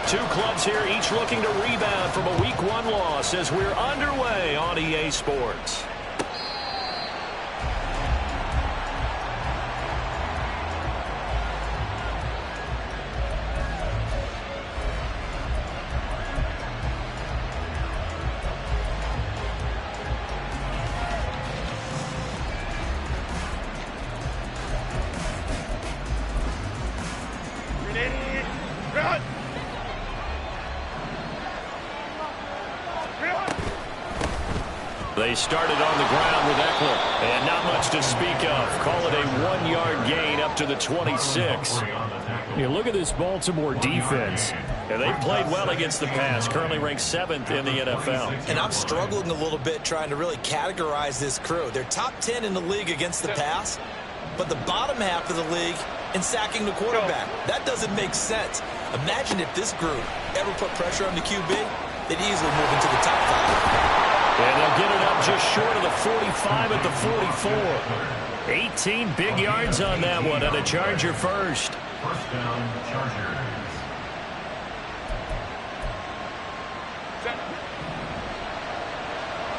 Two clubs here, each looking to rebound from a Week 1 loss as we're underway on EA Sports. They started on the ground with Eckler, and not much to speak of. Call it a 1-yard gain up to the 26. You look at this Baltimore defense. And they've played well against the pass, currently ranked 7th in the NFL. And I'm struggling a little bit trying to really categorize this crew. They're top 10 in the league against the pass, but the bottom half of the league in sacking the quarterback. That doesn't make sense. Imagine if this group ever put pressure on the QB, they'd easily move into the top 5. And they'll get it up just short of the 45 at the 44. 18 big yards on that one, and a Charger first. First down, Chargers.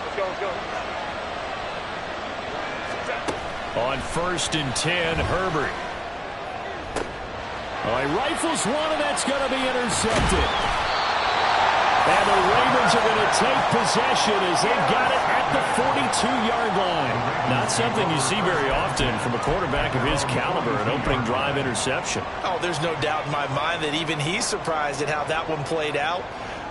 Let's go. On 1st and 10, Herbert. Oh, he rifles one, and that's going to be intercepted. And the Ravens are going to take possession as they've got it at the 42-yard line. Not something you see very often from a quarterback of his caliber, an opening drive interception. Oh, there's no doubt in my mind that even he's surprised at how that one played out.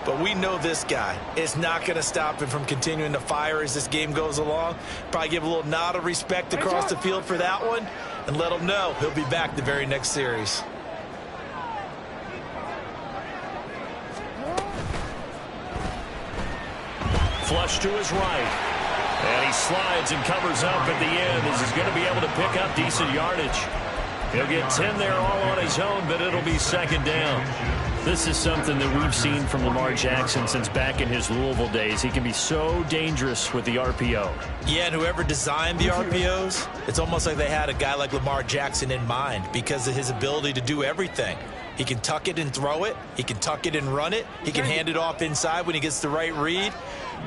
But we know this guy is not going to stop him from continuing to fire as this game goes along. Probably give a little nod of respect across the field for that one and let him know he'll be back the very next series. Flush to his right. And he slides and covers up at the end as he's going to be able to pick up decent yardage. He'll get 10 there all on his own, but it'll be 2nd down. This is something that we've seen from Lamar Jackson since back in his Louisville days. He can be so dangerous with the RPO. Yeah, and whoever designed the RPOs, it's almost like they had a guy like Lamar Jackson in mind because of his ability to do everything. He can tuck it and throw it. He can tuck it and run it. He can hand it off inside when he gets the right read.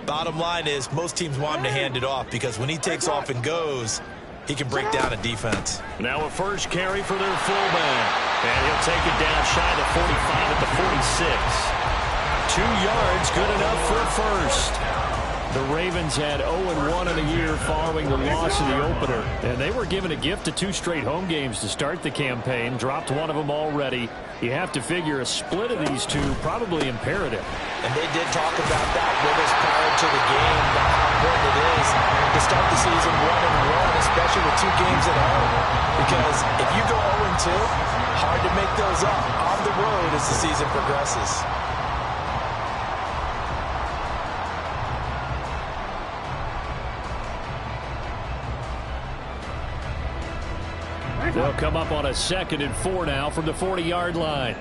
Bottom line is most teams want him to hand it off because when he takes off and goes, he can break down a defense. Now a first carry for their fullback. And he'll take it down shy of the 45 at the 46. 2 yards, good enough for a first. The Ravens had 0-1 in the year following the loss of the opener. And they were given a gift of 2 straight home games to start the campaign. Dropped one of them already. You have to figure a split of these two probably imperative. And they did talk about that with us prior to the game, about how important it is to start the season 1-1, especially with 2 games at home. Because if you go 0-2, hard to make those up on the road as the season progresses. They'll come up on a 2nd and 4 now from the 40-yard line.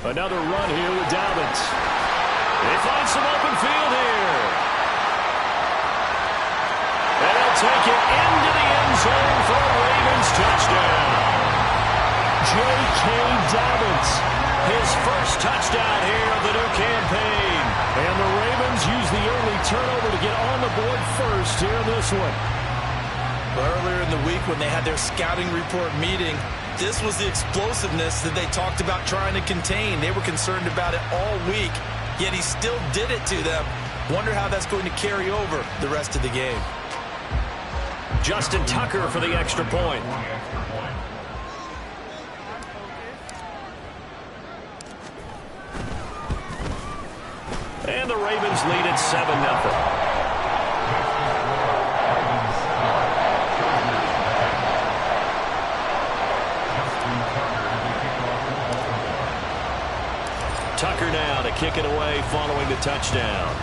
Another run here with Dobbins. They find some open field here. And they'll take it into the end zone for a Ravens touchdown. J.K. Dobbins. His first touchdown here of the new campaign. And the Ravens use the early turnover to get on the board first here in this one. Earlier in the week when they had their scouting report meeting, this was the explosiveness that they talked about trying to contain. They were concerned about it all week, yet he still did it to them. Wonder how that's going to carry over the rest of the game. Justin Tucker for the extra point. And the Ravens lead at 7-0. Tucker now to kick it away following the touchdown.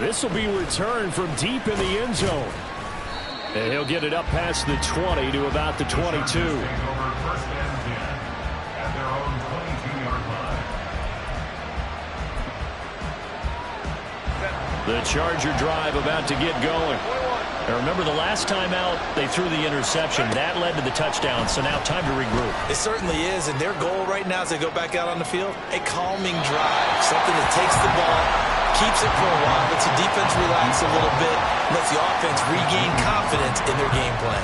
This will be returned from deep in the end zone. And he'll get it up past the 20 to about the 22. The Charger drive about to get going. Now remember, the last time out, they threw the interception. That led to the touchdown, so now time to regroup. It certainly is, and their goal right now as they go back out on the field, a calming drive, something that takes the ball, keeps it for a while, lets the defense relax a little bit, lets the offense regain confidence in their game plan.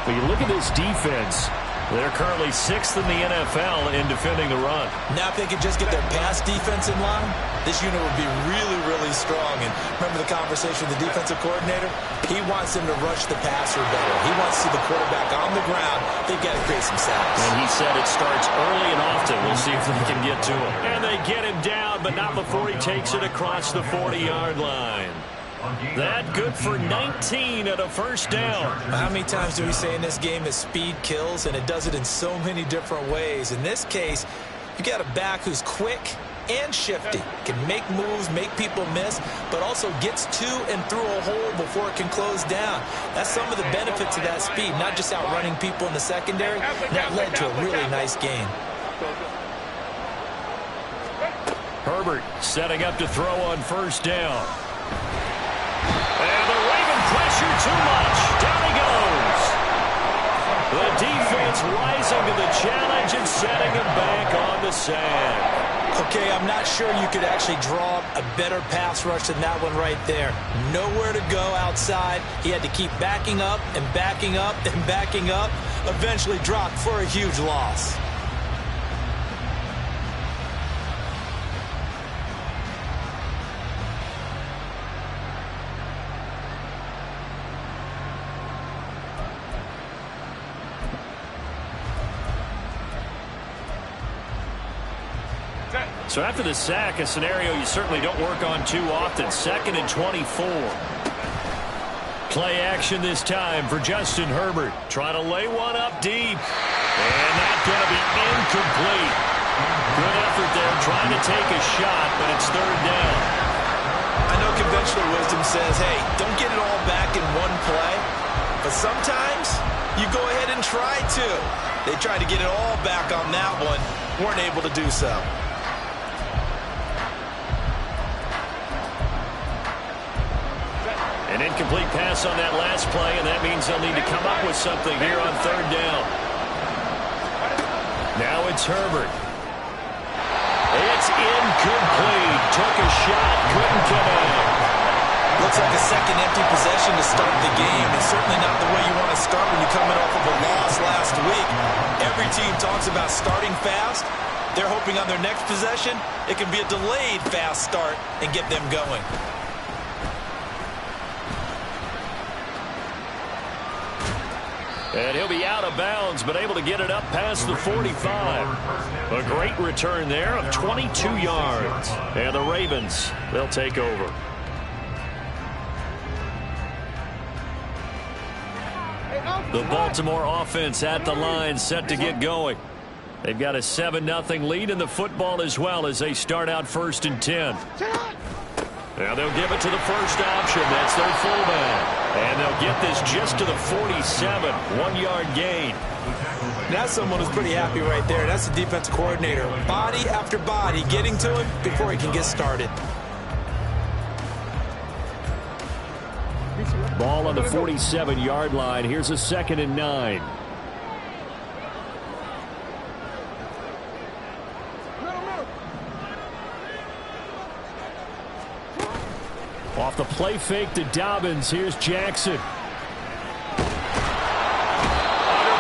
When you look at this defense, they're currently 6th in the NFL in defending the run. Now if they could just get their pass defense in line, this unit would be really, really strong. And remember the conversation with the defensive coordinator? He wants them to rush the passer better. He wants to see the quarterback on the ground. They've got to create some sacks. And he said it starts early and often. We'll see if they can get to him. And they get him down, but not before he takes it across the 40-yard line. That good for 19 at a first down. How many times do we say in this game that speed kills, and it does it in so many different ways? In this case, you got a back who's quick and shifty, can make moves, make people miss, but also gets to and through a hole before it can close down. That's some of the benefits of that speed, not just outrunning people in the secondary. That led to a really nice gain. Herbert setting up to throw on first down. And the Raven pressure too much. Down he goes. The defense rising to the challenge and setting him back on the sand. Okay, I'm not sure you could actually draw a better pass rush than that one right there. Nowhere to go outside. He had to keep backing up and backing up and backing up. Eventually dropped for a huge loss. So after the sack, a scenario you certainly don't work on too often. 2nd and 24. Play action this time for Justin Herbert. Trying to lay one up deep. And that's going to be incomplete. Good effort there trying to take a shot, but it's 3rd down. I know conventional wisdom says, hey, don't get it all back in one play. But sometimes you go ahead and try to. They tried to get it all back on that one. Weren't able to do so. An incomplete pass on that last play, and that means they'll need to come up with something here on 3rd down. Now it's Herbert. It's incomplete. Took a shot, couldn't connect. Looks like a second empty possession to start the game, and certainly not the way you want to start when you're coming off of a loss last week. Every team talks about starting fast. They're hoping on their next possession, it can be a delayed fast start and get them going. And he'll be out of bounds, but able to get it up past the 45. A great return there of 22 yards. And the Ravens, they'll take over. The Baltimore offense at the line, set to get going. They've got a 7-0 lead in the football as well as they start out 1st and 10. Now they'll give it to the first option. That's their fullback. And they'll get this just to the 47. 1-yard gain. That's someone who's pretty happy right there. That's the defense coordinator. Body after body getting to him before he can get started. Ball on the 47-yard line. Here's a 2nd and 9. Off the play fake to Dobbins. Here's Jackson. Under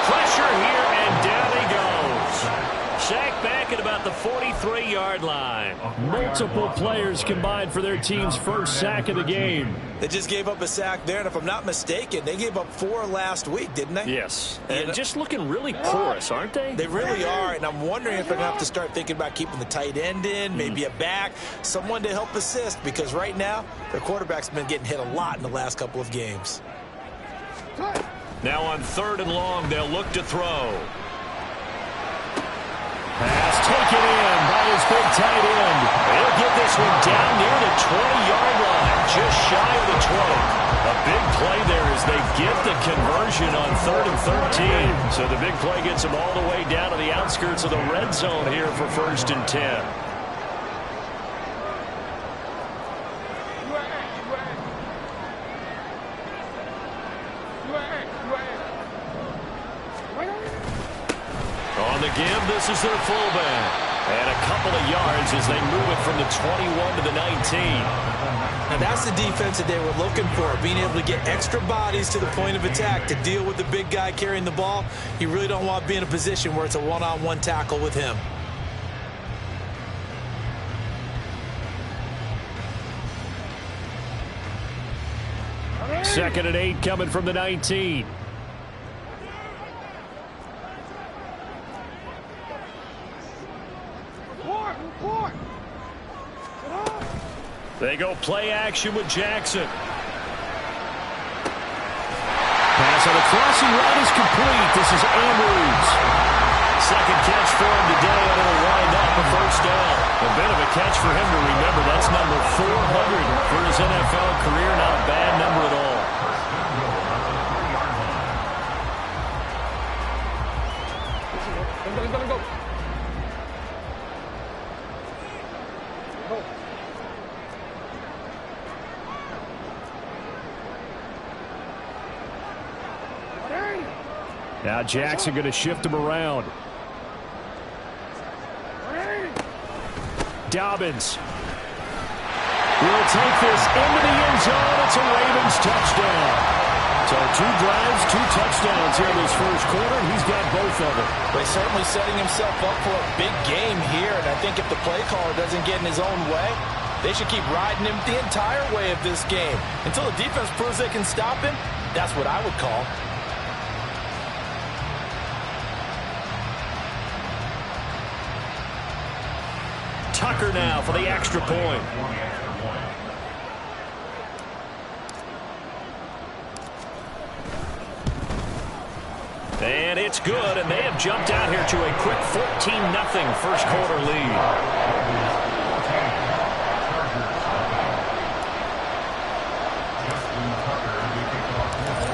pressure here, and down he goes. Sacked back at about the 43-yard line. Multiple players combined for their team's first sack of the game. They just gave up a sack there, and if I'm not mistaken, they gave up 4 last week, didn't they? Yes. And just looking really porous, aren't they? They really are, and I'm wondering if they're going to have to start thinking about keeping the tight end in, maybe a back, someone to help assist, because right now, their quarterback's been getting hit a lot in the last couple of games. Now on 3rd and long, they'll look to throw. Pass taken in by his big tight end. They'll get this one down near the 20-yard line, just shy of the 20. A big play there as they get the conversion on 3rd and 13. So the big play gets them all the way down to the outskirts of the red zone here for 1st and 10. On the give, this is their fullback. And a couple of yards as they move it from the 21 to the 19. Now that's the defense that they were looking for, being able to get extra bodies to the point of attack to deal with the big guy carrying the ball. You really don't want to be in a position where it's a one-on-one tackle with him. Second and 8 coming from the 19. They go play action with Jackson. Pass on the crossing route is complete. This is Andrews. Second catch for him today, and it'll wind up a first down. A bit of a catch for him to remember. That's number 400 for his NFL career. Not a bad number at all. Go. Now Jackson going to shift him around. Dobbins will take this into the end zone. It's a Ravens touchdown. So 2 drives, 2 touchdowns here in this first quarter, and he's got both of them. But he's certainly setting himself up for a big game here, and I think if the play caller doesn't get in his own way, they should keep riding him the entire way of this game. Until the defense proves they can stop him, that's what I would call. Tucker now for the extra point. And it's good, and they have jumped out here to a quick 14-0 first quarter lead.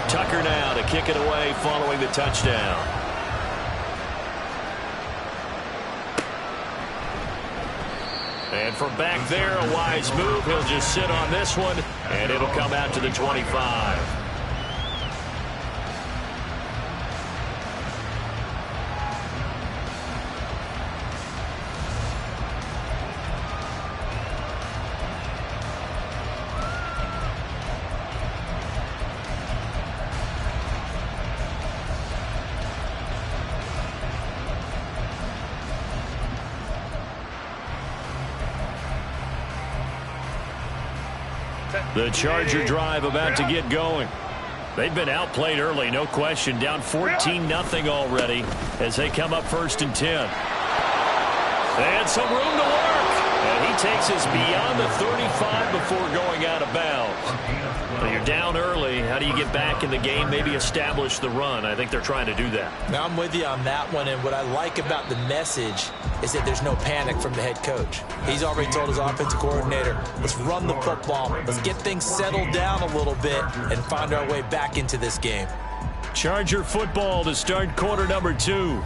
Tucker now to kick it away following the touchdown. And from back there, a wise move. He'll just sit on this one, and it'll come out to the 25. The Charger drive about to get going. They've been outplayed early, no question. Down 14-0 already as they come up 1st and 10. And some room to work. And he takes us beyond the 35 before going out of bounds. Well, you're down early. How do you get back in the game, maybe establish the run? I think they're trying to do that. Now, I'm with you on that one, and what I like about the message is that there's no panic from the head coach. He's already told his offensive coordinator, let's run the football. Let's get things settled down a little bit and find our way back into this game. Charger football to start quarter number 2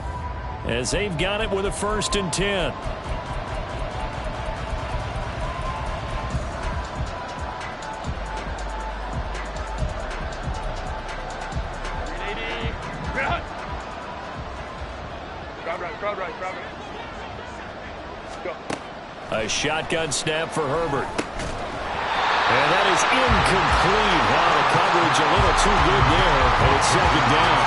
as they've got it with a 1st and 10. A shotgun snap for Herbert. And that is incomplete. Wow, the coverage a little too good there, and it's 2nd down.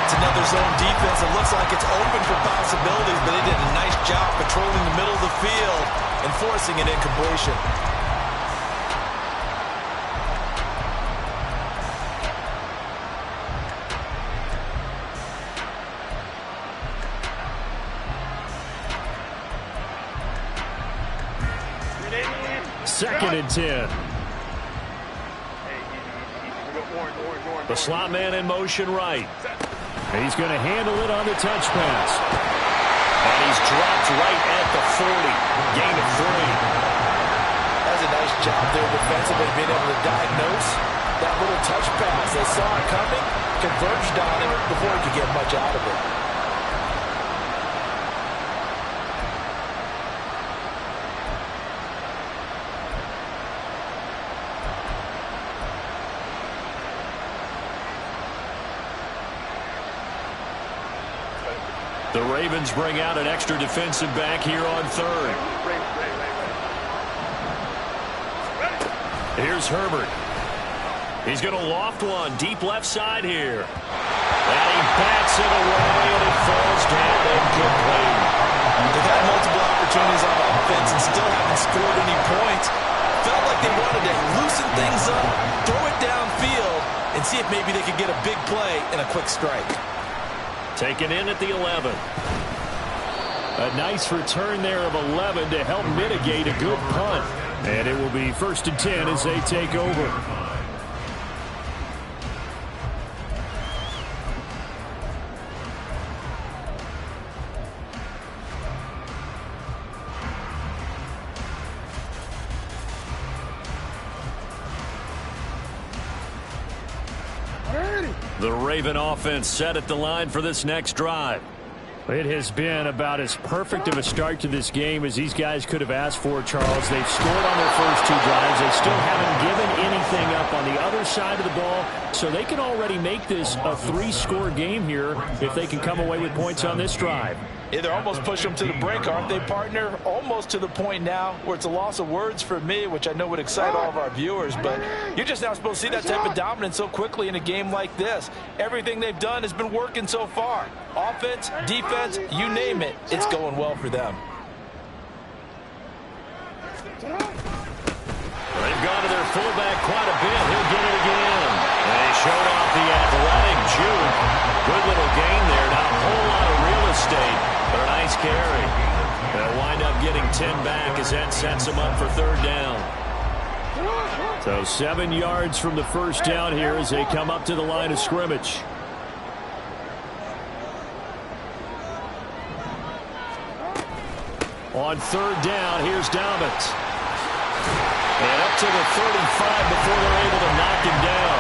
It's another zone defense. It looks like it's open for possibilities, but they did a nice job patrolling the middle of the field and forcing an incompletion. Second and 10. The slot man in motion right. He's going to handle it on the touch pass. And he's dropped right at the 40. Gain of 3. That's a nice job there defensively, being able to diagnose that little touch pass. They saw it coming, converged on him before he could get much out of it. The Ravens bring out an extra defensive back here on third. Here's Herbert. He's going to loft one deep left side here. And he bats it away, and it falls down incomplete. They've had multiple opportunities on offense and still haven't scored any points. Felt like they wanted to loosen things up, throw it downfield, and see if maybe they could get a big play and a quick strike. Taken in at the 11. A nice return there of 11 to help mitigate a good punt. And it will be 1st and 10 as they take over. The Raven offense set at the line for this next drive. It has been about as perfect of a start to this game as these guys could have asked for, Charles. They've scored on their first 2 drives. They still haven't given anything up on the other side of the ball, so they can already make this a 3-score game here if they can come away with points on this drive. Yeah, they're almost pushing them to the brink, aren't they, partner? Almost to the point now where it's a loss of words for me, which I know would excite all of our viewers, but you're just not supposed to see that type of dominance so quickly in a game like this. Everything they've done has been working so far. Offense, defense, you name it, it's going well for them. They've gone to their fullback quite a bit. He'll get it again. And they showed off the athletic juke. Good little gain there. Not a whole lot of real estate, but a nice carry. They'll wind up getting 10 back as that sets them up for 3rd down. So 7 yards from the first down here as they come up to the line of scrimmage. On 3rd down, here's Dobbins. And up to the 35 before they're able to knock him down.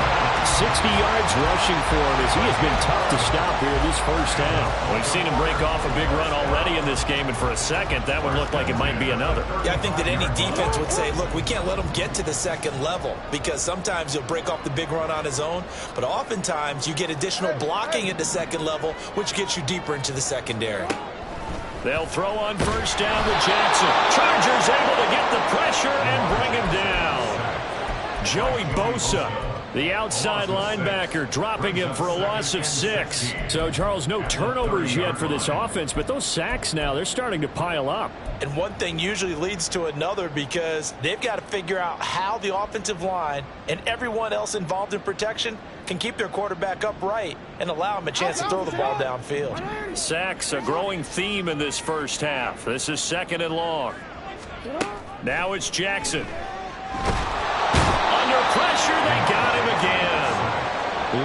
60 yards rushing for him as he has been tough to stop here this first half. We've seen him break off a big run already in this game, and for a second, that one looked like it might be another. Yeah, I think that any defense would say, look, we can't let him get to the 2nd level because sometimes he'll break off the big run on his own, but oftentimes you get additional blocking at the 2nd level, which gets you deeper into the secondary. They'll throw on 1st down with Jackson. Chargers able to get the pressure and bring him down. Joey Bosa, the outside linebacker, dropping him for a loss of 6. So, Charles, no turnovers yet for this offense, but those sacks now, they're starting to pile up. And one thing usually leads to another because they've got to figure out how the offensive line and everyone else involved in protection can keep their quarterback upright and allow him a chance to throw the ball downfield. Sacks, a growing theme in this first half. This is 2nd and long. Now it's Jackson. Under pressure, they got him again.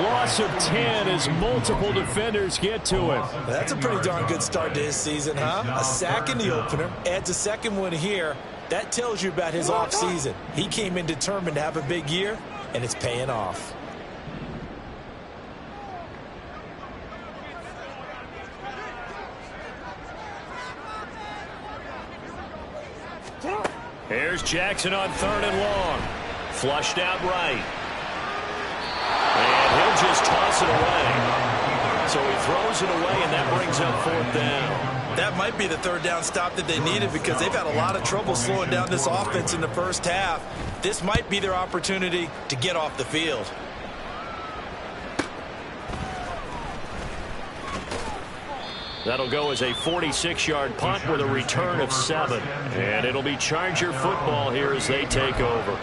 Loss of 10 as multiple defenders get to him. That's a pretty darn good start to his season, huh? A sack in the opener, adds a 2nd one here. That tells you about his offseason. He came in determined to have a big year, and it's paying off. Here's Jackson on 3rd and long. Flushed out right. And he'll just toss it away. So he throws it away, and that brings up 4th down. That might be the 3rd down stop that they needed because they've had a lot of trouble slowing down this offense in the first half. This might be their opportunity to get off the field. That'll go as a 46-yard punt with a return of 7. And it'll be Charger football here as they take over.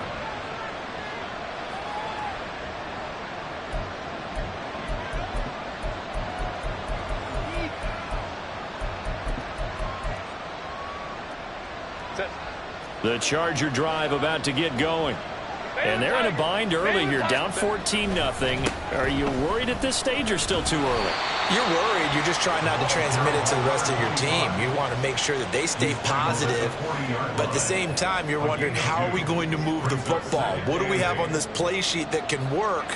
The Charger drive about to get going. And they're in a bind early here, down 14-0. Are you worried at this stage or still too early? You're worried. You're just trying not to transmit it to the rest of your team. You want to make sure that they stay positive. But at the same time, you're wondering, how are we going to move the football? What do we have on this play sheet that can work?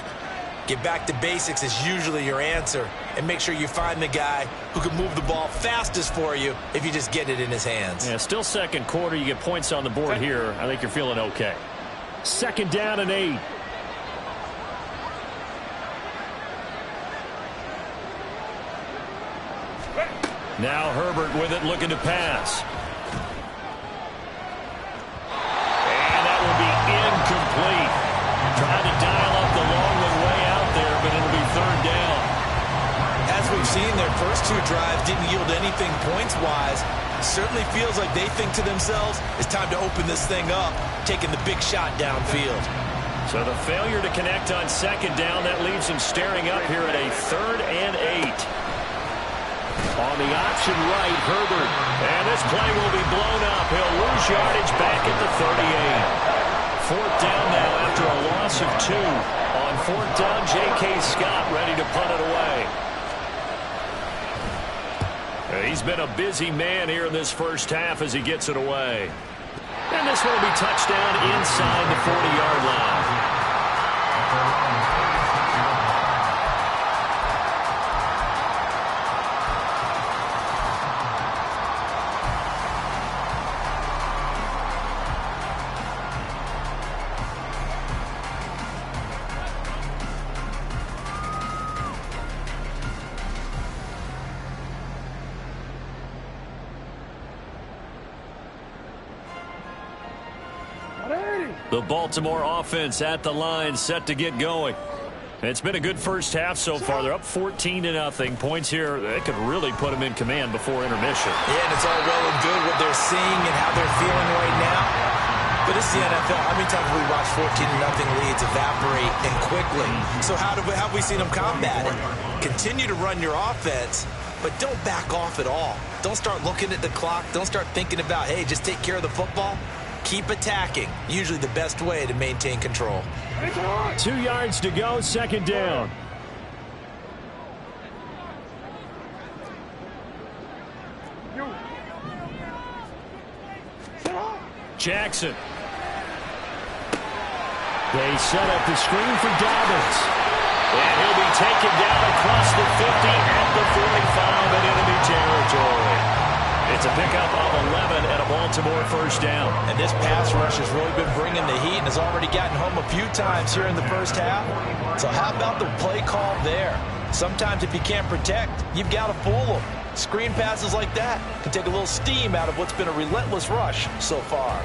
Get back to basics is usually your answer. And make sure you find the guy who can move the ball fastest for you if you just get it in his hands. Yeah, still 2nd quarter. You get points on the board here. I think you're feeling okay. 2nd down and 8. Now Herbert with it, looking to pass. And that will be incomplete. Trying to dial up the long one way out there, but it'll be third down. As we've seen, their first two drives didn't yield anything points-wise. Certainly feels like they think to themselves, it's time to open this thing up, taking the big shot downfield. So the failure to connect on second down, that leaves him staring up here at a 3rd and 8. On the option right, Herbert. And this play will be blown up. He'll lose yardage back at the 38. 4th down now after a loss of 2. On 4th down, J.K. Scott ready to punt it away. He's been a busy man here in this first half as he gets it away. And this one will be touchdown inside the 40-yard line. The Baltimore offense at the line, set to get going. It's been a good first half so far. They're up 14-0. Points here, they could really put them in command before intermission. Yeah, and it's all well and good what they're seeing and how they're feeling right now. But this is the NFL. How many times have we watched 14-0 leads evaporate and quickly? So how have we seen them combat it? Continue to run your offense, but don't back off at all. Don't start looking at the clock. Don't start thinking about, hey, just take care of the football. Keep attacking. Usually the best way to maintain control. 2 yards to go, second down. Jackson. They set up the screen for Dobbins. And he'll be taken down across the 50 at the 45 in enemy territory. It's a pickup of 11 and a Baltimore first down. And this pass rush has really been bringing the heat and has already gotten home a few times here in the first half. So how about the play call there? Sometimes if you can't protect, you've got to fool them. Screen passes like that can take a little steam out of what's been a relentless rush so far.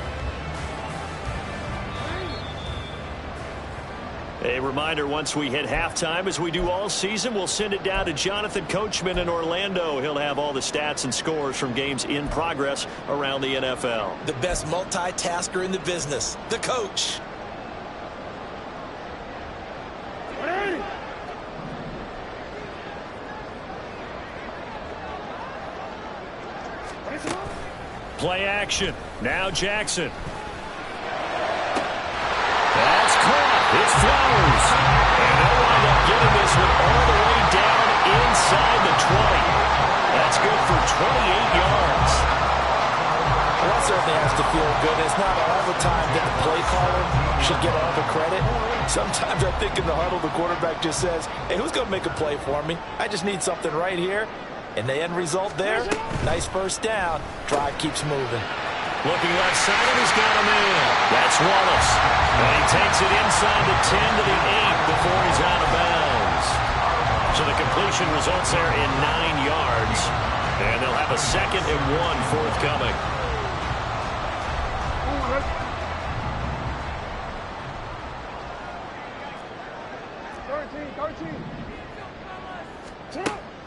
A reminder, once we hit halftime, as we do all season, we'll send it down to Jonathan Coachman in Orlando. He'll have all the stats and scores from games in progress around the NFL. The best multitasker in the business, the coach. Play action. Now Jackson. That's caught. It's Flowers. And they'll wind up getting this one all the way down inside the 20. That's good for 28 yards. Well, that certainly has to feel good. It's not all the time that the play caller should get all the credit. Sometimes I think in the huddle, the quarterback just says, hey, who's going to make a play for me? I just need something right here. And the end result there, nice first down. Drive keeps moving. Looking left side, and he's got him in. That's Wallace. And he takes it inside the 10 to the 8 before he's out of bounds. So the completion results there in 9 yards. And they'll have a 2nd and 1 forthcoming.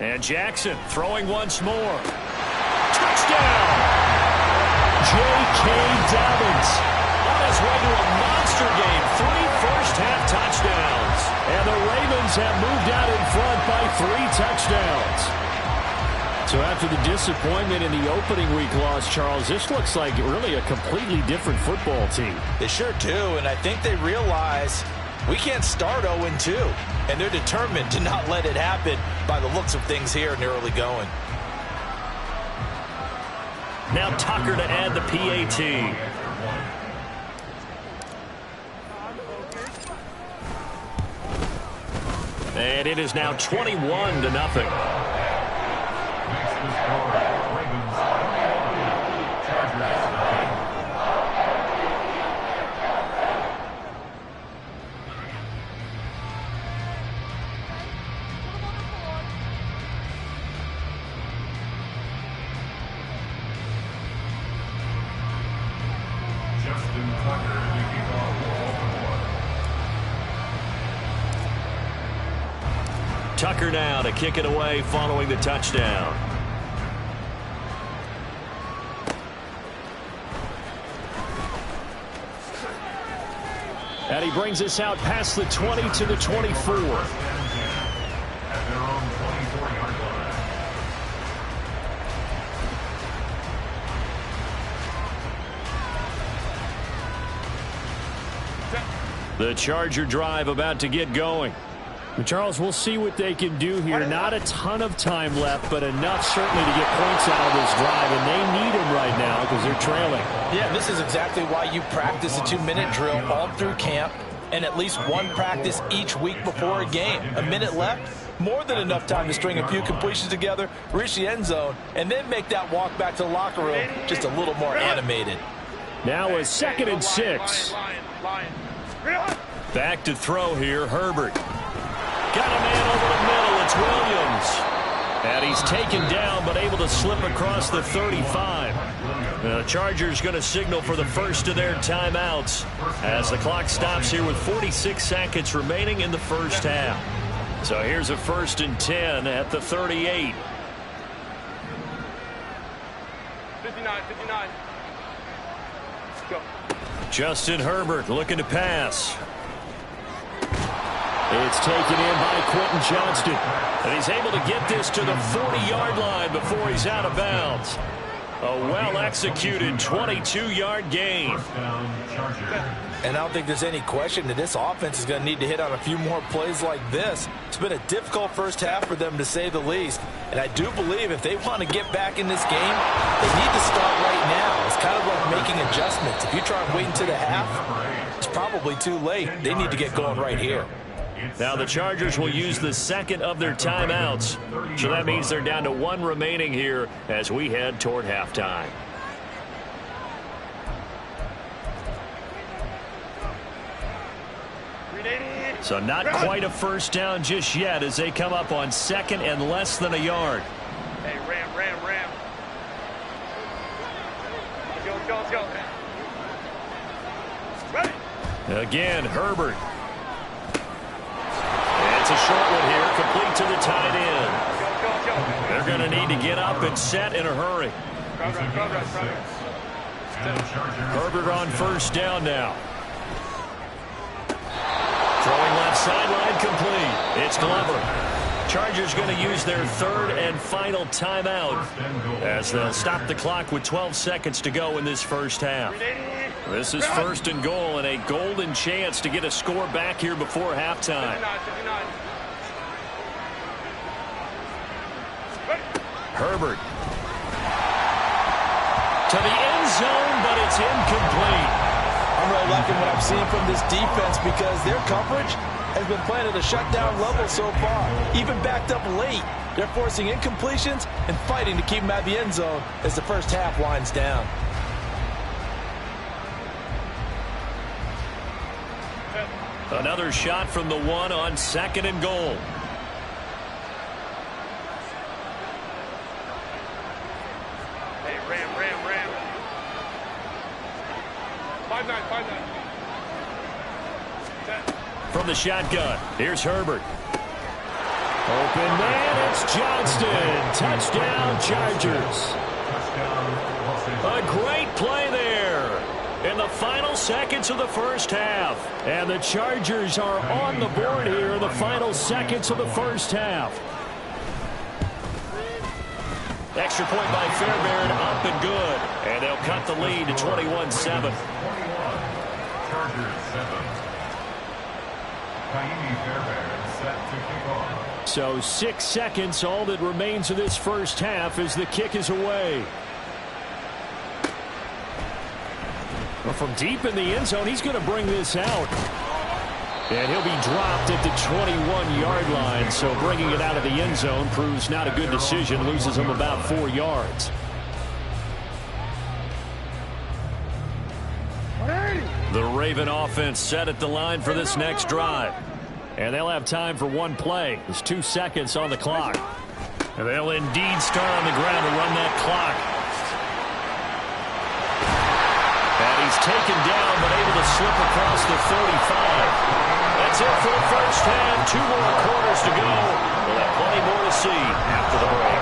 And Jackson throwing once more. Touchdown! J.K. Dobbins on his way to a monster game. 3 first-half touchdowns. And the Ravens have moved out in front by 3 touchdowns. So after the disappointment in the opening week loss, Charles, this looks like really a completely different football team. They sure do, and I think they realize we can't start 0-2, and they're determined to not let it happen by the looks of things here in the early going. Now Tucker to add the PAT. And it is now 21-0. Tucker now to kick it away following the touchdown. And he brings us out past the 20 to the 24. At their own 24-yard line. The Charger drive about to get going. Charles, we'll see what they can do here. Not a ton of time left, but enough certainly to get points out of this drive, and they need them right now because they're trailing. Yeah, this is exactly why you practice a 2-minute drill all through camp and at least one practice each week before a game. A minute left, more than enough time to string a few completions together, reach the end zone, and then make that walk back to the locker room just a little more animated. Now a 2nd and 6. Back to throw here, Herbert. Got a man over the middle. It's Williams. And he's taken down but able to slip across the 35. The Chargers going to signal for the first of their timeouts as the clock stops here with 46 seconds remaining in the first half. So here's a 1st and 10 at the 38. 59. Go. Justin Herbert looking to pass. It's taken in by Quentin Johnston. And he's able to get this to the 40-yard line before he's out of bounds. A well-executed 22-yard gain. First down, Chargers. And I don't think there's any question that this offense is going to need to hit on a few more plays like this. It's been a difficult first half for them, to say the least. And I do believe if they want to get back in this game, they need to start right now. It's kind of like making adjustments. If you try and wait until the half, it's probably too late. They need to get going right here. Now the Chargers will use the second of their timeouts. So that means they're down to 1 remaining here as we head toward halftime. So not quite a first down just yet as they come up on 2nd and less than a yard. Hey, ram. Let's go. Ready. Again, Herbert. It's a short one here, complete to the tight end. Go. They're going to need to get up and set in a hurry. Progress. Herbert on first down now. Throwing left sideline, complete. It's Glover. Chargers going to use their 3rd and final timeout as they'll stop the clock with 12 seconds to go in this first half. This is 1st and goal and a golden chance to get a score back here before halftime. 59. Herbert. To the end zone, but it's incomplete. I'm really liking what I'm seeing from this defense because their coverage has been playing at a shutdown level so far. Even backed up late, they're forcing incompletions and fighting to keep them at the end zone as the first half winds down. Another shot from the 1 on 2nd and goal. Hey, ram. 5-9. From the shotgun, here's Herbert. Open man, it's Johnston. Touchdown, Chargers. A great play there in the final seconds of the first half. And the Chargers are on the board here in the final seconds of the first half. Extra point by Fairbairn, up and good. And they'll cut the lead to 21-7. Chargers 7. Kaimi Fairbairn set to kick off. So 6 seconds, all that remains of this first half as the kick is away. Well, from deep in the end zone, he's going to bring this out. And he'll be dropped at the 21-yard line. So bringing it out of the end zone proves not a good decision. Loses him about 4 yards. The Raven offense set at the line for this next drive. And they'll have time for one play. There's 2 seconds on the clock. And they'll indeed start on the ground to run that clock. And he's taken down but able to slip across the 35. That's it for the first half. 2 more quarters to go. We'll have plenty more to see after the break.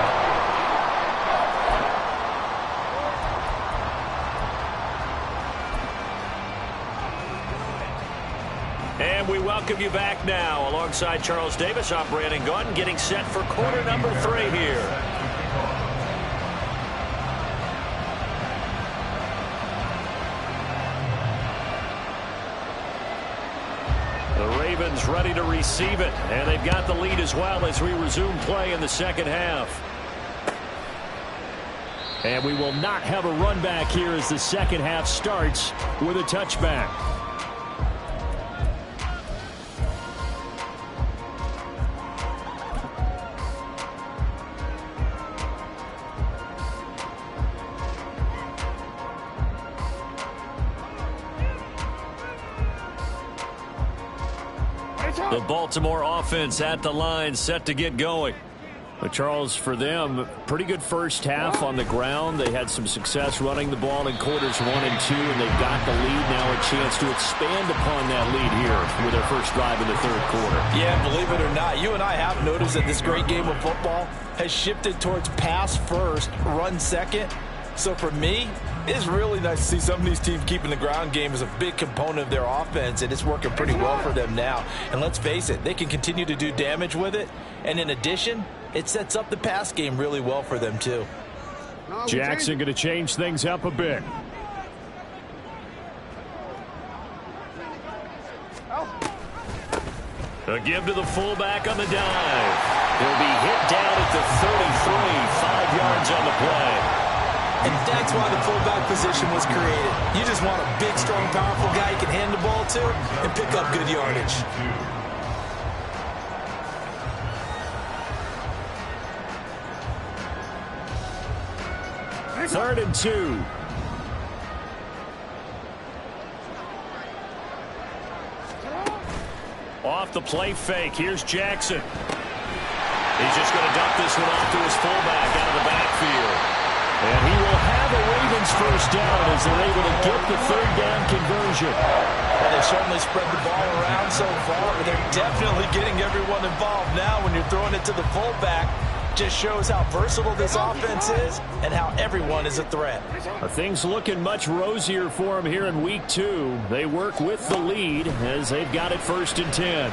And we welcome you back now. Alongside Charles Davis, I'm Brandon Gaudin, getting set for quarter number 3 here. The Ravens ready to receive it, and they've got the lead as well as we resume play in the second half. And we will not have a run back here as the second half starts with a touchback. The Baltimore offense at the line, set to get going. But Charles, for them, pretty good first half on the ground. They had some success running the ball in quarters 1 and 2, and they've got the lead now, a chance to expand upon that lead here with their first drive in the third quarter. Yeah, believe it or not, you and I have noticed that this great game of football has shifted towards pass first, run second. So for me, it's really nice to see some of these teams keeping the ground game as a big component of their offense, and it's working pretty well for them now. And let's face it, they can continue to do damage with it. And in addition, it sets up the pass game really well for them too. Jackson going to change things up a bit. A give to the fullback on the dive. He'll be hit down at the 33, 5 yards on the play. And that's why the fullback position was created. You just want a big, strong, powerful guy you can hand the ball to and pick up good yardage. Third and 2. Off the play fake. Here's Jackson. He's just going to dump this one off to his fullback out of the backfield. And he will have a Ravens first down as they're able to get the third down conversion. Well, they've certainly spread the ball around so far, but they're definitely getting everyone involved now when you're throwing it to the fullback. Just shows how versatile this offense is and how everyone is a threat. Things looking much rosier for him here in week 2. They work with the lead as they've got it 1st and 10.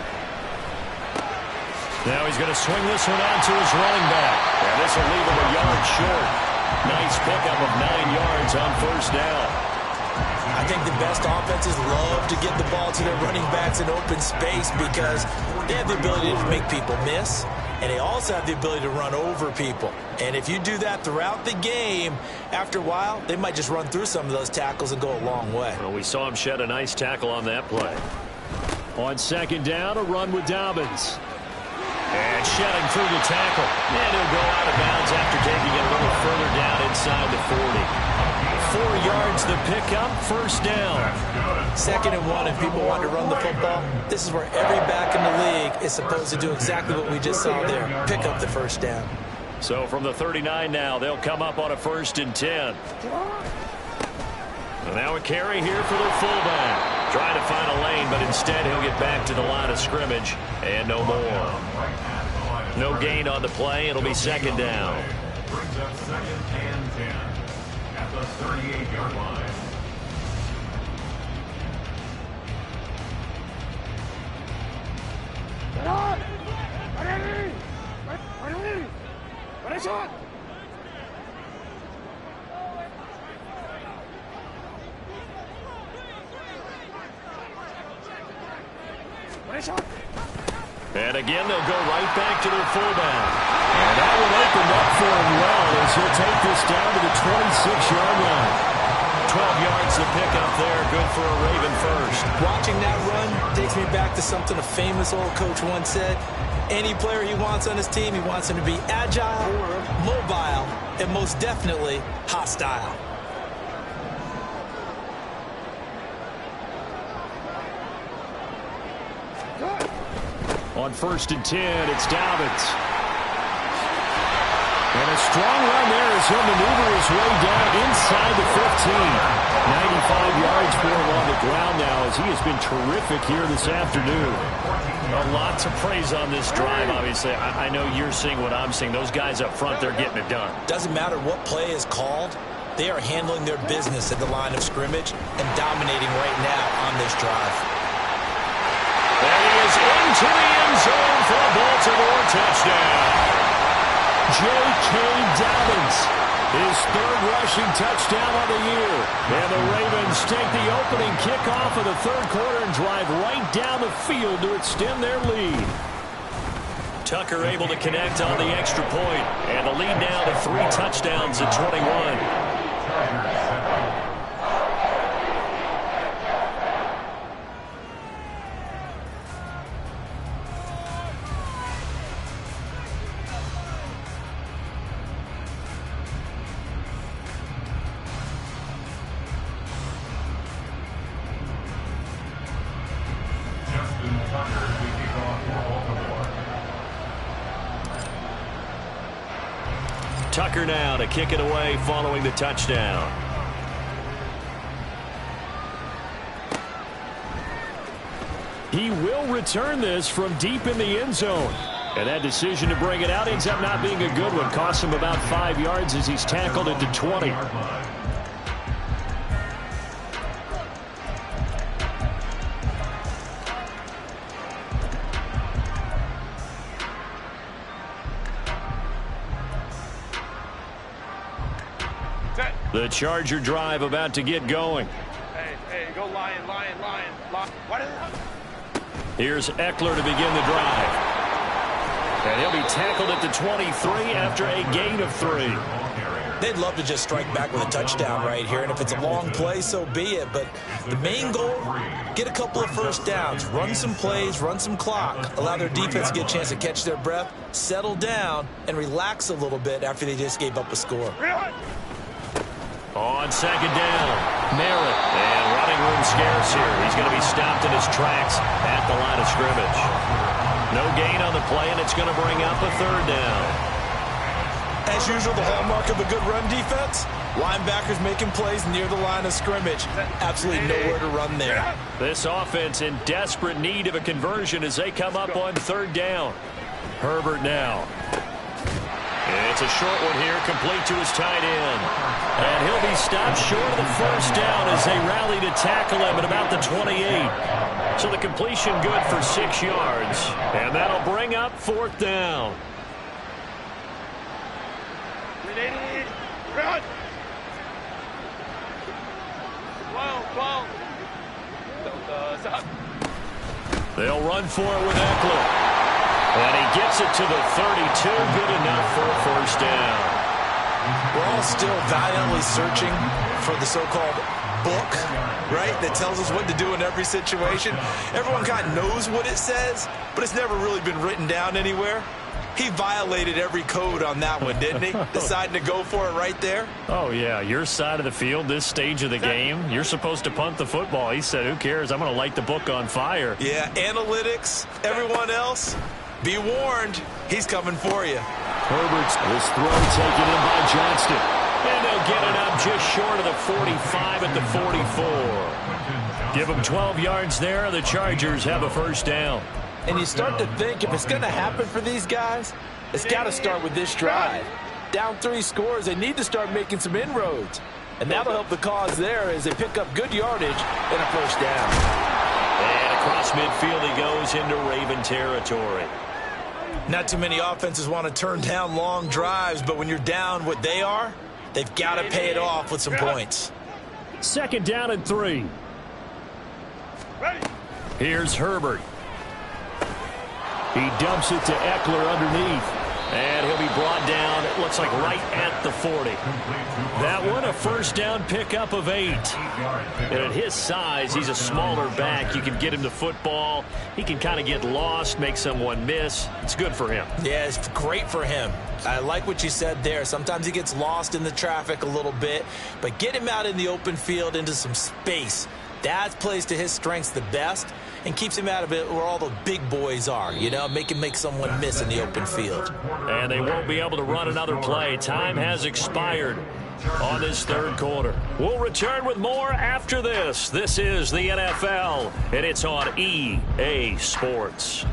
Now he's going to swing this one out to his running back. And this will leave him a yard short. Nice pickup of 9 yards on first down. I think the best offenses love to get the ball to their running backs in open space because they have the ability to make people miss, and they also have the ability to run over people. And if you do that throughout the game, after a while, they might just run through some of those tackles and go a long way. Well, we saw him shed a nice tackle on that play. On second down, a run with Dobbins. And shedding through the tackle. And he'll go out of bounds after taking it a little further down inside the 40. 4 yards the pickup, first down. 2nd and 1, if people want to run the football, this is where every back in the league is supposed to do exactly what we just saw there. Pick up the first down. So from the 39 now, they'll come up on a 1st and 10. And now a carry here for their fullback. Trying to find a lane, but instead he'll get back to the line of scrimmage. And no more. No gain on the play. It'll be 2nd down. Brings up 2nd and 10 at the 38-yard line. And again, they'll go right back to their fullback. And that will open up for him well as he'll take this down to the 26-yard line. 12 yards to pick up there. Good for a Raven first. Watching that run takes me back to something a famous old coach once said. Any player he wants on his team, he wants him to be agile, mobile, and most definitely hostile. On 1st and 10, it's Dobbins. And a strong run there as as he'll maneuver his way down inside the 15. 95 yards for him on the ground now as he has been terrific here this afternoon. A lot to praise on this drive, obviously. I know you're seeing what I'm seeing. Those guys up front, they're getting it done. Doesn't matter what play is called. They are handling their business at the line of scrimmage and dominating right now on this drive. There he is into the end zone for a Baltimore touchdown. J.K. Dobbins, his third rushing touchdown of the year. And the Ravens take the opening kickoff of the third quarter and drive right down the field to extend their lead. Tucker able to connect on the extra point, and the lead now to 3 touchdowns at 21. Tucker now to kick it away following the touchdown. He will return this from deep in the end zone. And that decision to bring it out ends up not being a good one. Costs him about 5 yards as he's tackled at the 20. The Charger drive about to get going. Hey, go Lion, Lion, Lion. What is that? Here's Eckler to begin the drive. And he'll be tackled at the 23 after a gain of 3. They'd love to just strike back with a touchdown right here, and if it's a long play, so be it. But the main goal, get a couple of first downs, run some plays, run some clock, allow their defense to get a chance to catch their breath, settle down, and relax a little bit after they just gave up a score. On second down, Merritt. And running room scarce here. He's going to be stopped in his tracks at the line of scrimmage. No gain on the play, and it's going to bring up a third down. As usual, the hallmark of a good run defense, linebackers making plays near the line of scrimmage. Absolutely nowhere to run there. This offense in desperate need of a conversion as they come up on third down. Herbert now. It's a short one here, complete to his tight end. And he'll be stopped short of the first down as they rally to tackle him at about the 28. So the completion good for 6 yards. And that'll bring up fourth down. Run! 12. They'll run for it with Eckler. And he gets it to the 32. Good enough for a first down. We're all still valiantly searching for the so-called book, right, that tells us what to do in every situation. Everyone kind of knows what it says, but it's never really been written down anywhere. He violated every code on that one, didn't he? Deciding to go for it right there. Oh, yeah. Your side of the field, this stage of the game, you're supposed to punt the football. He said, who cares? I'm going to light the book on fire. Yeah, analytics, everyone else, be warned, he's coming for you. Herbert's this throw taken in by Johnston. And they'll get it up just short of the 45 at the 44. Give them 12 yards there. The Chargers have a first down. And you start to think if it's going to happen for these guys, it's got to start with this drive. Down 3 scores, they need to start making some inroads. And that'll help the cause there as they pick up good yardage and a first down. And across midfield he goes into Raven territory. Not too many offenses want to turn down long drives, but when you're down what they are, they've got to pay it off with some points. Second down and 3. Here's Herbert. He dumps it to Eckler underneath. And he'll be brought down, it looks like right at the 40. That one, a first down pickup of 8. And at his size, he's a smaller back. You can get him the football. He can kind of get lost, make someone miss. It's good for him. Yeah, it's great for him. I like what you said there. Sometimes he gets lost in the traffic a little bit. But get him out in the open field into some space. That plays to his strengths the best and keeps him out of it where all the big boys are, you know, make someone miss in the open field. And they won't be able to run another play. Time has expired on this third quarter. We'll return with more after this. This is the NFL, and it's on EA Sports.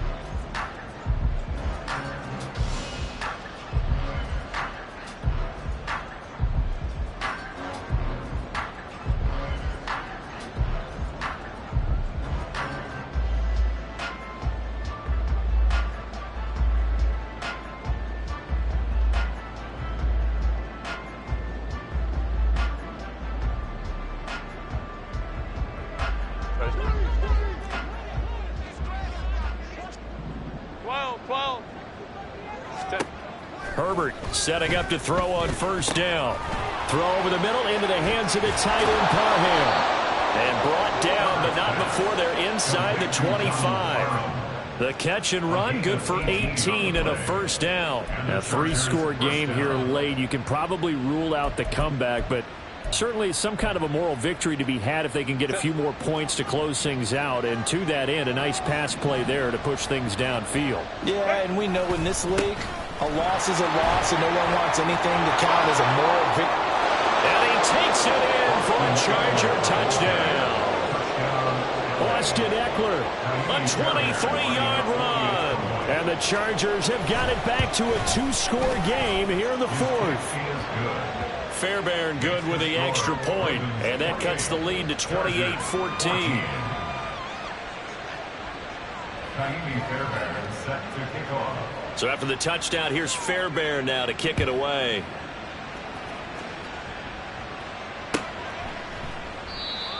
Herbert setting up to throw on first down. Throw over the middle into the hands of the tight end Parham. And brought down, but not before they're inside the 25. The catch and run, good for 18 and a first down. A three-score game here late. You can probably rule out the comeback, but certainly some kind of a moral victory to be had if they can get a few more points to close things out. And to that end, a nice pass play there to push things downfield. Yeah, and we know in this league, a loss is a loss, and no one wants anything to count as a moral victory. And he takes it in for a Charger touchdown. Austin Eckler, a 23-yard run. And the Chargers have got it back to a two-score game here in the fourth. Fairbairn good with the extra point, and that cuts the lead to 28-14. Fairbairn set to kick off. So after the touchdown, here's Fairbairn now to kick it away.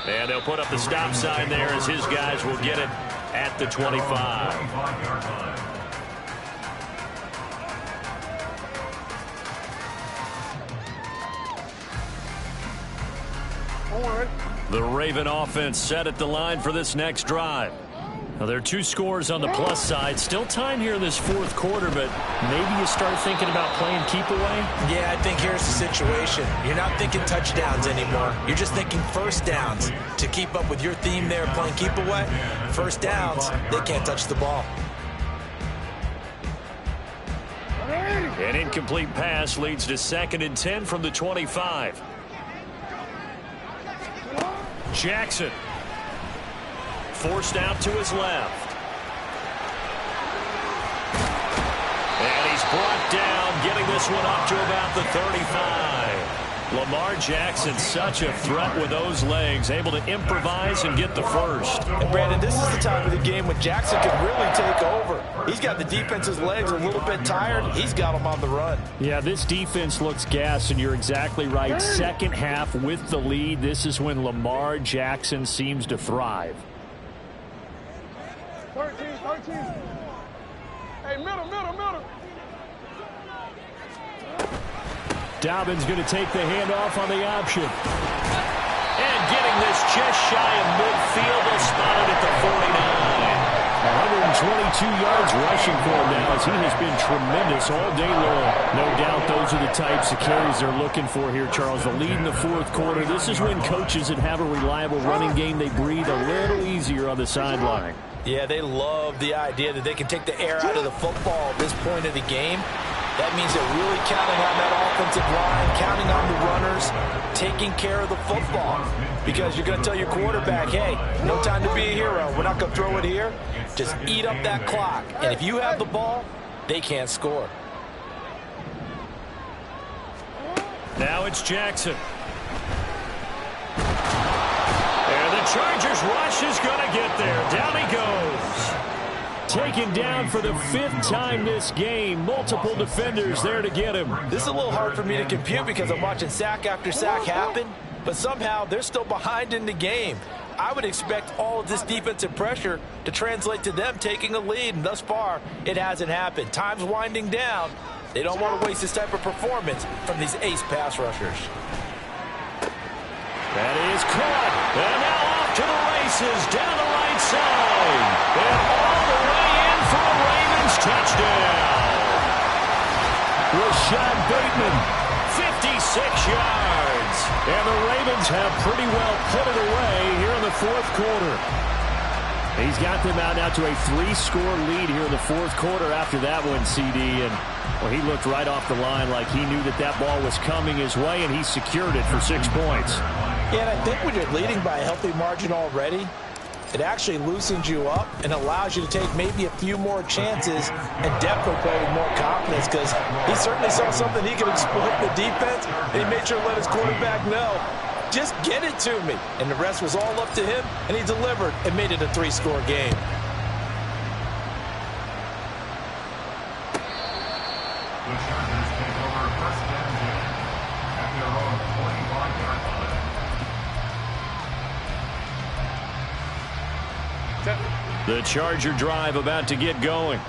And they'll put up the stop sign there as his guys will get it at the 25. The Raven offense set at the line for this next drive. Now, there are two scores on the plus side. Still time here in this fourth quarter, but maybe you start thinking about playing keep away? Yeah, I think here's the situation. You're not thinking touchdowns anymore. You're just thinking first downs. To keep up with your theme there, playing keep away, first downs, they can't touch the ball. An incomplete pass leads to 2nd and 10 from the 25. Jackson forced out to his left. And he's brought down, getting this one up to about the 35. Lamar Jackson, such a threat with those legs, able to improvise and get the first. And Brandon, this is the time of the game when Jackson can really take over. He's got the defense's legs a little bit tired. He's got them on the run. Yeah, this defense looks gassed, and you're exactly right. Second half with the lead, this is when Lamar Jackson seems to thrive. 13. Hey, middle. Dobbins going to take the handoff on the option. And getting this just shy of midfield, they'll spot it at the 49. 122 yards rushing for him now, as he has been tremendous all day long. No doubt those are the types of carries they're looking for here, Charles. The lead in the fourth quarter. This is when coaches that have a reliable running game, they breathe a little easier on the sideline. Yeah, they love the idea that they can take the air out of the football at this point of the game. That means they're really counting on that offensive line, counting on the runners, taking care of the football. Because you're going to tell your quarterback, hey, no time to be a hero. We're not going to throw it here. Just eat up that clock. And if you have the ball, they can't score. Now it's Jackson. And the Chargers rush is going to get there. Down he goes. Taken down for the 5th time this game. Multiple defenders there to get him. This is a little hard for me to compute because I'm watching sack after sack happen, but somehow they're still behind in the game. I would expect all of this defensive pressure to translate to them taking a lead, and thus far, it hasn't happened. Time's winding down. They don't want to waste this type of performance from these ace pass rushers. That is caught. And now off to the races down the right side. And all the way in for a Ravens touchdown. Rashad Bateman, 56 yards. and the Ravens Ravens have pretty well put it away here in the fourth quarter. He's got them out now to a 3-score lead here in the fourth quarter after that one, CD. And well, he looked right off the line like he knew that that ball was coming his way, and he secured it for 6 points. Yeah, and I think when you're leading by a healthy margin already, it actually loosens you up and allows you to take maybe a few more chances and definitely play with more confidence, because he certainly saw something he could exploit in the defense, and he made sure to let his quarterback know, just get it to me. And the rest was all up to him, and he delivered and made it a 3-score game. The Chargers take over first and 10 at their own 25-yard line. The Charger drive about to get going.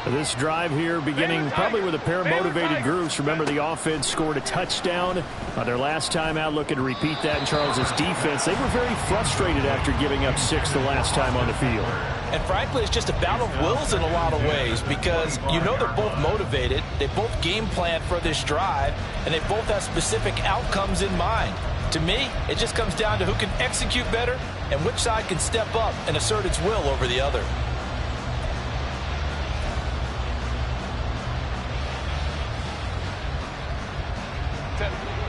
This drive here beginning probably with a pair of motivated groups. Remember, the offense scored a touchdown their last time out. Looking to repeat that in Charles' defense. They were very frustrated after giving up 6 the last time on the field. And frankly, it's just a battle of wills in a lot of ways, because you know they're both motivated, they both game plan for this drive, and they both have specific outcomes in mind. To me, it just comes down to who can execute better and which side can step up and assert its will over the other.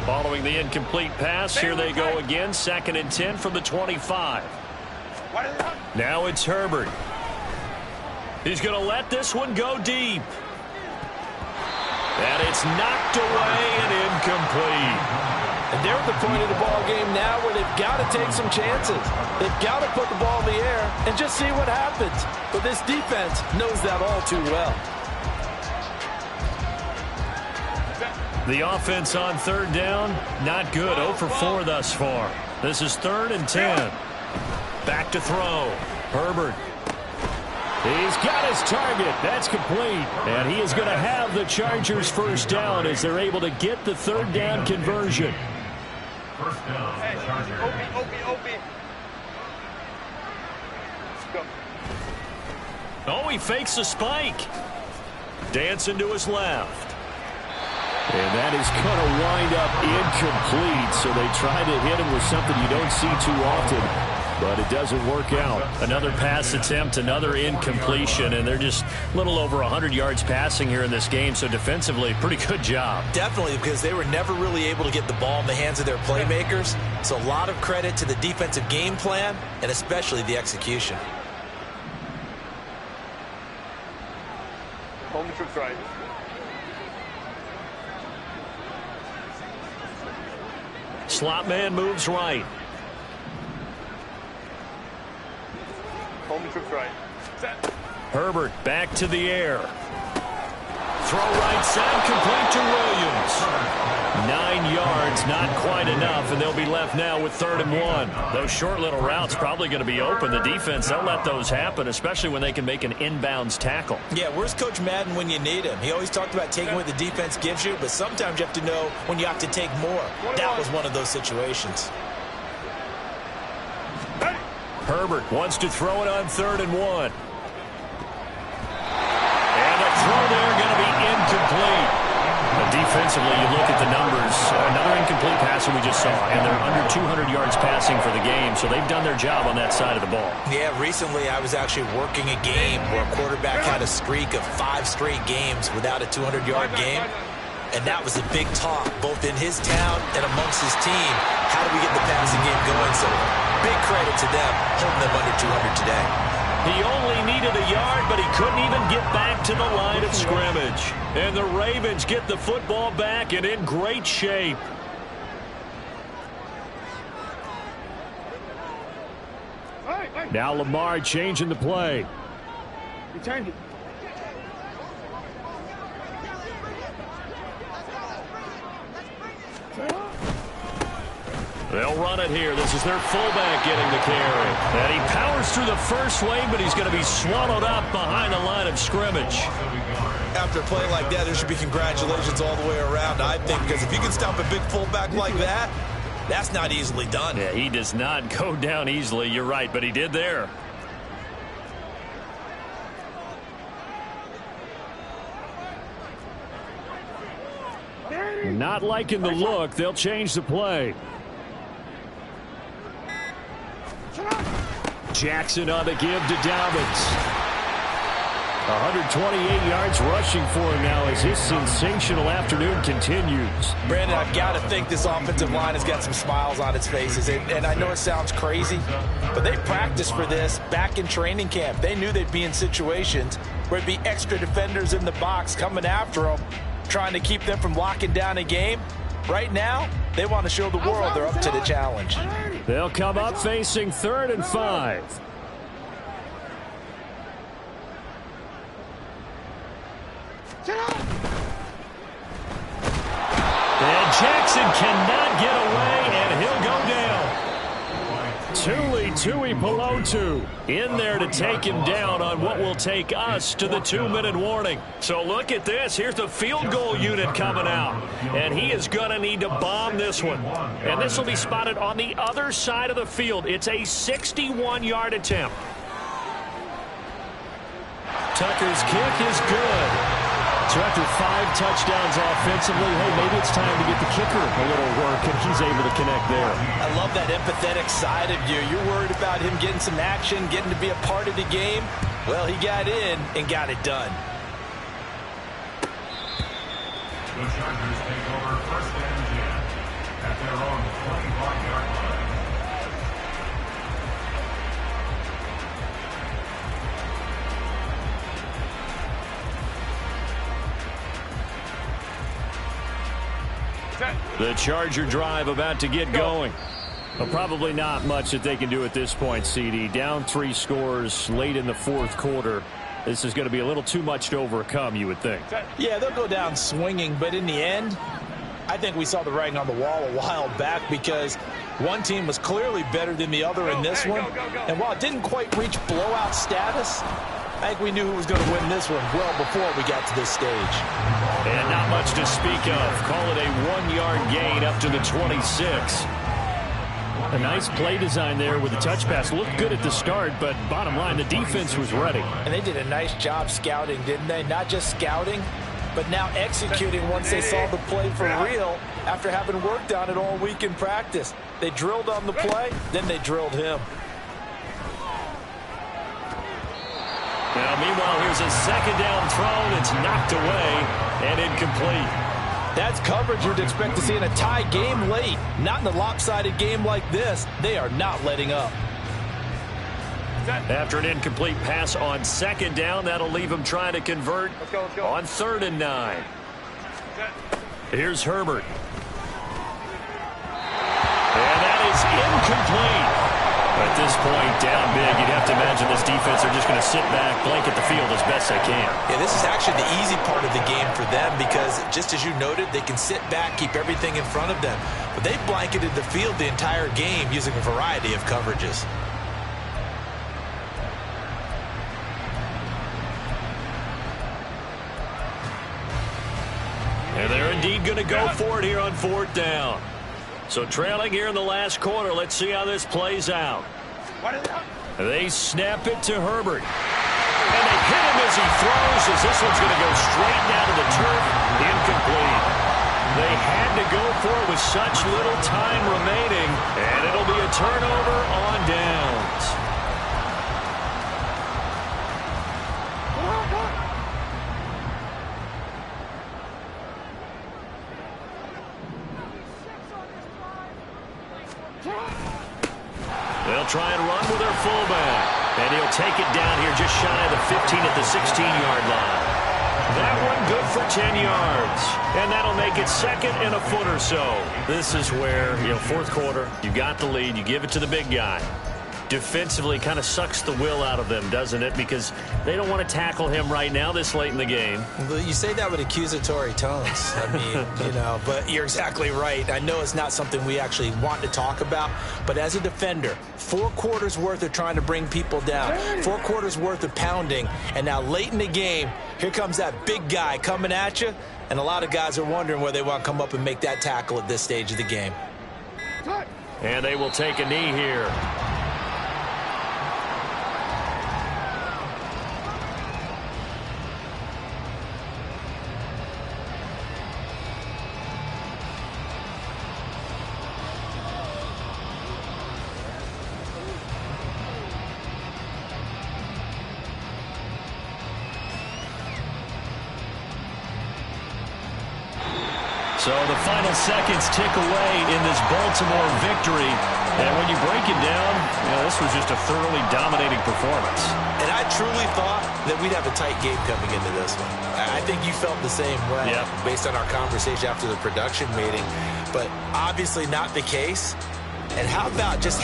Following the incomplete pass, here they go again. 2nd and 10 from the 25. Now it's Herbert. He's going to let this one go deep. And it's knocked away and incomplete. And they're at the point of the ball game now where they've got to take some chances. They've got to put the ball in the air and just see what happens. But this defense knows that all too well. The offense on 3rd down, not good. 0 for 4 thus far. This is 3rd and 10. Back to throw. Herbert. He's got his target. That's complete. And he is going to have the Chargers first down as they're able to get the 3rd down conversion. First down, Chargers. Let's go. Oh, he fakes a spike. Dancing to his left. And that is going to wind up incomplete. So they try to hit him with something you don't see too often, but it doesn't work out. Another pass attempt, another incompletion, and they're just a little over 100 yards passing here in this game. So defensively, pretty good job. Definitely, because they were never really able to get the ball in the hands of their playmakers. So a lot of credit to the defensive game plan and especially the execution. Home troops right. Slot man moves right. Home troops right. Set. Herbert back to the air. Throw right side, complete to Williams. 9 yards, not quite enough, and they'll be left now with 3rd and 1. Those short little routes probably going to be open. The defense, they'll let those happen, especially when they can make an inbounds tackle. Yeah, where's Coach Madden when you need him? He always talked about taking what the defense gives you, but sometimes you have to know when you have to take more. That was one of those situations. Herbert wants to throw it on 3rd and 1. And the throw there going to be incomplete. But defensively, you look at the numbers. Another incomplete pass that we just saw, and they're under 200 yards passing for the game, so they've done their job on that side of the ball. Yeah, recently I was actually working a game where a quarterback had a streak of 5 straight games without a 200-yard game, and that was a big talk, both in his town and amongst his team. How do we get the passing game going? So big credit to them, holding them under 200 today. He only needed a yard, but he couldn't even get back to the line of scrimmage. And the Ravens get the football back and in great shape. Now Lamar changing the play. Return it. They'll run it here. This is their fullback getting the carry. And he powers through the first wave, but he's going to be swallowed up behind the line of scrimmage. After a play like that, there should be congratulations all the way around, I think, because if you can stop a big fullback like that, that's not easily done. Yeah, he does not go down easily. You're right, but he did there. Not liking the look. They'll change the play. Jackson on the give to Dobbins. 128 yards rushing for him now as his sensational afternoon continues. Brandon, I've got to think this offensive line has got some smiles on its faces. And I know it sounds crazy, but they practiced for this back in training camp. They knew they'd be in situations where it'd be extra defenders in the box coming after them, trying to keep them from locking down a game. Right now, they want to show the world they're up to the challenge. They'll come up facing 3rd and 5. And Jackson cannot get away, and he'll go down. Tuipulotu in there to take him down on what will take us to the 2-minute warning. So look at this. Here's the field goal unit coming out, and he is going to need to bomb this one. And this will be spotted on the other side of the field. It's a 61-yard attempt. Tucker's kick is good. So after 5 touchdowns offensively, hey, maybe it's time to get the kicker a little work, and he's able to connect there. I love that empathetic side of you. You're worried about him getting some action, getting to be a part of the game. Well, he got in and got it done. The Chargers take over 1st and 10 at their own 25-yard line. The Charger drive about to get going. Well, probably not much that they can do at this point, CD. Down 3 scores late in the 4th quarter. This is going to be a little too much to overcome, you would think. Yeah, they'll go down swinging, but in the end, I think we saw the writing on the wall a while back because one team was clearly better than the other in this one. And while it didn't quite reach blowout status, I think we knew who was going to win this one well before we got to this stage. And not much to speak of. Call it a 1-yard gain up to the 26. A nice play design there with the touch pass. Looked good at the start, but bottom line, the defense was ready. And they did a nice job scouting, didn't they? Not just scouting, but now executing once they saw the play for real after having worked on it all week in practice. They drilled on the play, then they drilled him. Now, meanwhile, here's a 2nd down throw. It's knocked away and incomplete. That's coverage you'd expect to see in a tie game late. Not in a lopsided game like this. They are not letting up. After an incomplete pass on 2nd down, that'll leave him trying to convert on 3rd and 9. Here's Herbert. And that is incomplete. At this point, down big, you'd have to imagine this defense are just going to sit back, blanket the field as best they can. Yeah, this is actually the easy part of the game for them because, just as you noted, they can sit back, keep everything in front of them. But they blanketed the field the entire game using a variety of coverages. And they're indeed going to go for it here on 4th down. So trailing here in the last quarter. Let's see how this plays out. They snap it to Herbert. And they hit him as he throws, as this one's going to go straight down to the turf. Incomplete. They had to go for it with such little time remaining. And it'll be a turnover on downs. They'll try and run with their fullback. And he'll take it down here just shy of the 15 at the 16-yard line. That one good for 10 yards. And that'll make it 2nd and a foot or so. This is where, 4th quarter, you got the lead, you give it to the big guy. Defensively kind of sucks the will out of them, doesn't it? Because they don't want to tackle him right now this late in the game. Well, you say that with accusatory tones. I mean, but you're exactly right. I know it's not something we actually want to talk about, but as a defender, 4 quarters worth of trying to bring people down, 4 quarters worth of pounding, and now late in the game, here comes that big guy coming at you, and a lot of guys are wondering where they want to come up and make that tackle at this stage of the game. And they will take a knee here. So the final seconds tick away in this Baltimore victory. And when you break it down, this was just a thoroughly dominating performance. And I truly thought that we'd have a tight game coming into this one. I think you felt the same way based on our conversation after the production meeting. But obviously not the case. And how about just